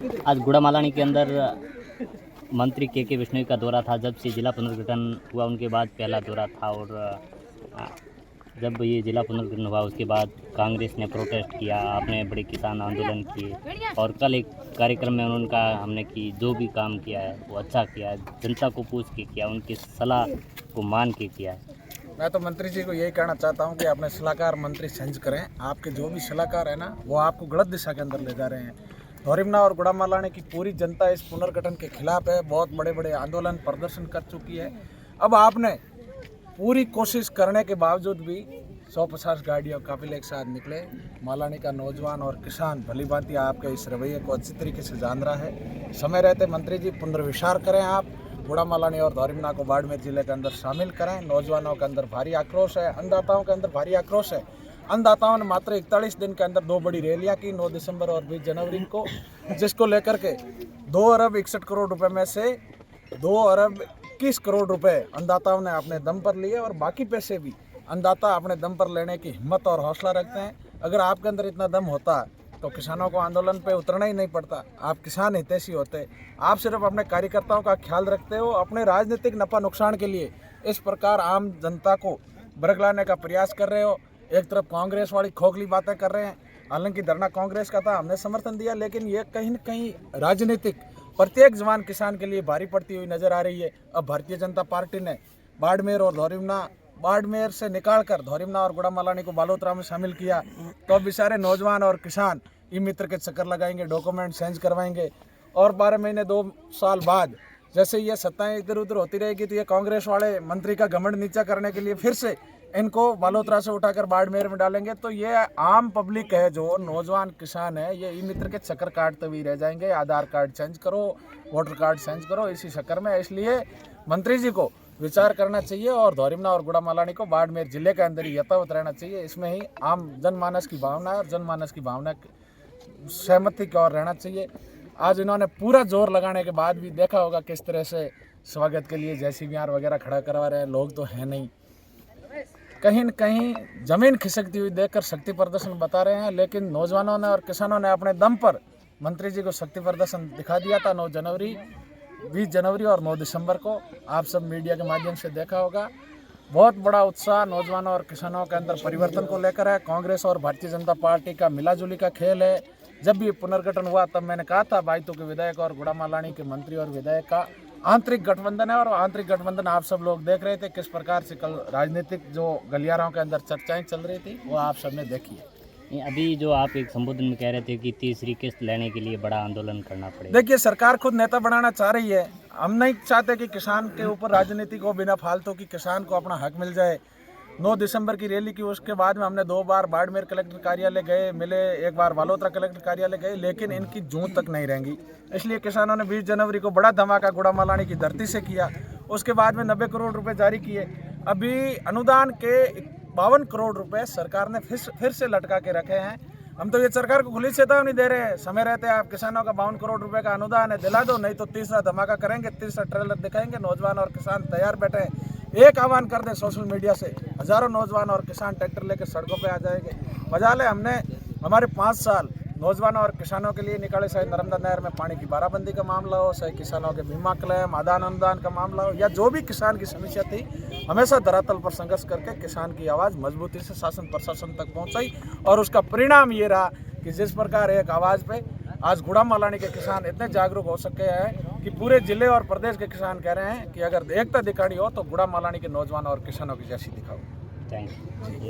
आज गुड़ामालानी के अंदर मंत्री के बिश्नोई का दौरा था। जब से जिला पुनर्गठन हुआ उनके बाद पहला दौरा था और जब ये जिला पुनर्गठन हुआ उसके बाद कांग्रेस ने प्रोटेस्ट किया, आपने बड़े किसान आंदोलन किए और कल एक कार्यक्रम में उन्होंने कहा हमने कि जो भी काम किया है वो अच्छा किया है, जनता को पूछ के किया, उनकी सलाह को मान के किया है। मैं तो मंत्री जी को यही कहना चाहता हूं कि अपने सलाहकार मंत्री चेंज करें। आपके जो भी सलाहकार है ना वो आपको गलत दिशा के अंदर ले जा रहे हैं। धोरिमना और गुड़ामालानी की पूरी जनता इस पुनर्गठन के खिलाफ है, बहुत बड़े बड़े आंदोलन प्रदर्शन कर चुकी है। अब आपने पूरी कोशिश करने के बावजूद भी 150 गाड़ियों काफिले एक साथ निकले। मालानी का नौजवान और किसान भली भांति आपके इस रवैये को अच्छी तरीके से जान रहा है। समय रहते मंत्री जी पुनर्विचार करें, आप गुड़ामालानी और धोरिमना को बाड़मेर जिले के अंदर शामिल करें। नौजवानों के अंदर भारी आक्रोश है, अन्नदाताओं के अंदर भारी आक्रोश है। अन्नदाताओं ने मात्र 41 दिन के अंदर 2 बड़ी रैलियां की, 9 दिसंबर और 20 जनवरी को, जिसको लेकर के 2 अरब 61 करोड़ रुपए में से 2 अरब 21 करोड़ रुपए अन्नदाताओं ने अपने दम पर लिए और बाकी पैसे भी अन्नदाता अपने दम पर लेने की हिम्मत और हौसला रखते हैं। अगर आपके अंदर इतना दम होता तो किसानों को आंदोलन पे उतरना ही नहीं पड़ता। आप किसान हितैषी होते, आप सिर्फ अपने कार्यकर्ताओं का ख्याल रखते हो, अपने राजनीतिक नफा नुकसान के लिए इस प्रकार आम जनता को बरगलाने का प्रयास कर रहे हो। एक तरफ कांग्रेस वाली खोखली बातें कर रहे हैं, हालांकि धरना कांग्रेस का था, हमने समर्थन दिया, लेकिन ये कहीं न कहीं राजनीतिक प्रत्येक जवान किसान के लिए भारी पड़ती हुई नजर आ रही है। अब भारतीय जनता पार्टी ने बाड़मेर और धोरिमना, बाड़मेर से निकालकर धोरिमना और गुड़ामालानी को बालोतरा में शामिल किया, तो अब बेचारे नौजवान और किसान ई मित्र के चक्कर लगाएंगे, डॉक्यूमेंट चेंज करवाएंगे और 12 महीने 2 साल बाद जैसे ये सत्ताएं इधर उधर होती रहेगी तो ये कांग्रेस वाले मंत्री का घमंड नीचा करने के लिए फिर से इनको बालोतरा से उठाकर बाड़मेर में डालेंगे। तो ये आम पब्लिक है, जो नौजवान किसान है, ये ई मित्र के चक्कर काटते हुए रह जाएंगे। आधार कार्ड चेंज करो, वोटर कार्ड चेंज करो, इसी चक्कर में। इसलिए मंत्री जी को विचार करना चाहिए और धोरिमना और गुड़ामालानी को बाड़मेर जिले के अंदर ही यथावत रहना चाहिए। इसमें ही आम जनमानस की भावना है और जनमानस की भावना सहमति की ओर रहना चाहिए। आज इन्होंने पूरा जोर लगाने के बाद भी देखा होगा किस तरह से स्वागत के लिए जेसीबीआर वगैरह खड़ा करवा रहे हैं। लोग तो हैं नहीं, कहीं न कहीं जमीन खिसकती हुई देखकर शक्ति प्रदर्शन बता रहे हैं। लेकिन नौजवानों ने और किसानों ने अपने दम पर मंत्री जी को शक्ति प्रदर्शन दिखा दिया था 9 जनवरी, 20 जनवरी और 9 दिसंबर को। आप सब मीडिया के माध्यम से देखा होगा। बहुत बड़ा उत्साह नौजवानों और किसानों के अंदर परिवर्तन को लेकर है। कांग्रेस और भारतीय जनता पार्टी का मिलाजुली का खेल है। जब भी पुनर्गठन हुआ तब मैंने कहा था बाइतू के विधायक और गुड़ामालानी के मंत्री और विधायक का आंतरिक गठबंधन है, और आंतरिक गठबंधन आप सब लोग देख रहे थे किस प्रकार से कल राजनीतिक जो गलियारों के अंदर चर्चाएं चल रही थी, वो आप सबने देखी है। अभी जो आप एक संबोधन में कह रहे थे कि तीसरी किस्त लेने के लिए बड़ा आंदोलन करना पड़ेगा। देखिए, सरकार खुद नेता बनाना चाह रही है। हम नहीं चाहते कि किसान के ऊपर राजनीति को बिना फालतू की किसान को अपना हक मिल जाए। 9 दिसंबर की रैली की, उसके बाद में हमने 2 बार बाड़मेर कलेक्टर कार्यालय गए, मिले, एक बार बालोतरा कलेक्टर कार्यालय गए, लेकिन इनकी जूं तक नहीं रहेंगी। इसलिए किसानों ने 20 जनवरी को बड़ा धमाका गुड़ामालानी की धरती से किया। उसके बाद में 90 करोड़ रुपए जारी किए। अभी अनुदान के 52 करोड़ रुपए सरकार ने फिर से लटका के रखे हैं। हम तो ये सरकार को खुली चेतावनी दे रहे हैं, समय रहते आप किसानों का 52 करोड़ रुपए का अनुदान है, दिला दो, नहीं तो तीसरा धमाका करेंगे, तीसरा ट्रेलर दिखाएंगे। नौजवान और किसान तैयार बैठे हैं। एक आह्वान कर दे सोशल मीडिया से, हजारों नौजवान और किसान ट्रैक्टर लेकर सड़कों पे आ जाएंगे। मजा ले, हमने हमारे 5 साल नौजवानों और किसानों के लिए निकाले, चाहे नर्मदा नहर में पानी की बाराबंदी का मामला हो, चाहे किसानों के बीमा क्लेम, आदान अनुदान का मामला हो, या जो भी किसान की समस्या थी, हमेशा धरातल पर संघर्ष करके किसान की आवाज़ मजबूती से शासन प्रशासन तक पहुंचाई। और उसका परिणाम ये रहा कि जिस प्रकार एक आवाज़ पे आज गुड़ामालानी के किसान इतने जागरूक हो सके हैं कि पूरे जिले और प्रदेश के किसान कह रहे हैं कि अगर एकता दिखानी हो तो गुड़ामालानी के नौजवान और किसानों की जैसी दिखाओ। Thank you.